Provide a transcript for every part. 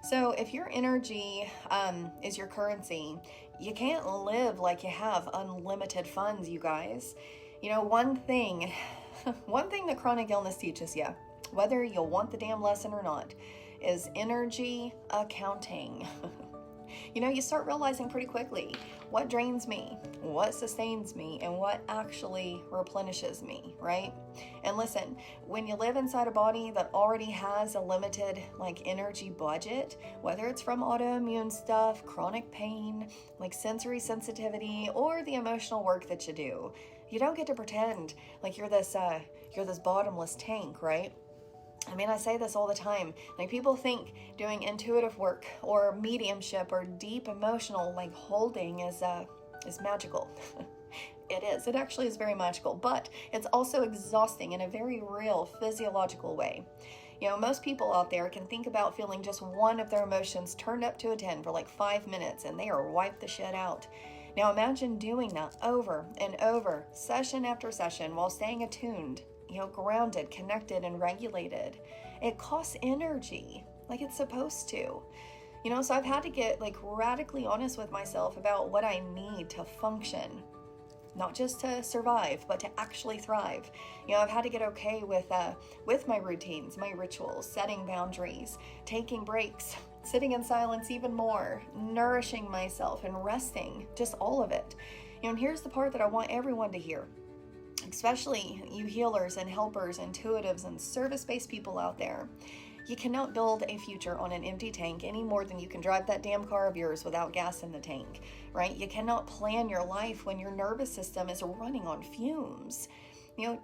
So if your energy is your currency, you can't live like you have unlimited funds, you guys. You know, one thing that chronic illness teaches you, whether you'll want the damn lesson or not, is energy accounting. You know, you start realizing pretty quickly what drains me, what sustains me, and what actually replenishes me, right? And listen, when you live inside a body that already has a limited energy budget, whether it's from autoimmune stuff, chronic pain, sensory sensitivity, or the emotional work that you do, you don't get to pretend like you're this bottomless tank, right? I mean, I say this all the time. People think doing intuitive work or mediumship or deep emotional holding is magical. It is. It actually is very magical, but it's also exhausting in a very real physiological way. You know, most people out there can think about feeling just one of their emotions turned up to a 10 for 5 minutes and they are wiped the shit out. Now imagine doing that over and over, session after session, while staying attuned, grounded, connected, and regulated. It costs energy, like it's supposed to. So I've had to get radically honest with myself about what I need to function, not just to survive, but to actually thrive. I've had to get okay with my routines, my rituals, setting boundaries, taking breaks, sitting in silence even more, nourishing myself and resting, just all of it. And here's the part that I want everyone to hear, especially you healers and helpers, intuitives, and service-based people out there. You cannot build a future on an empty tank any more than you can drive that damn car of yours without gas in the tank, right? You cannot plan your life when your nervous system is running on fumes.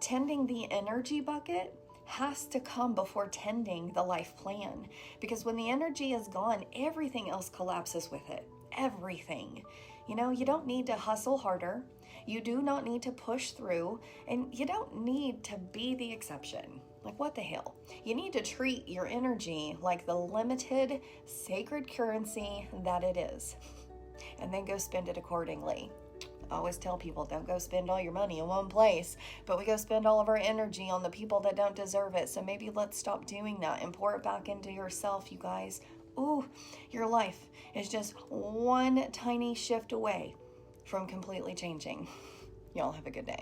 Tending the energy bucket has to come before tending the life plan, because when the energy is gone, everything else collapses with it. Everything. You don't need to hustle harder. You do not need to push through, and you don't need to be the exception. What the hell? You need to treat your energy like the limited, sacred currency that it is, and then go spend it accordingly. I always tell people, don't go spend all your money in one place, but we go spend all of our energy on the people that don't deserve it. So maybe let's stop doing that and pour it back into yourself, you guys. Ooh, your life is just one tiny shift away from completely changing. Y'all have a good day.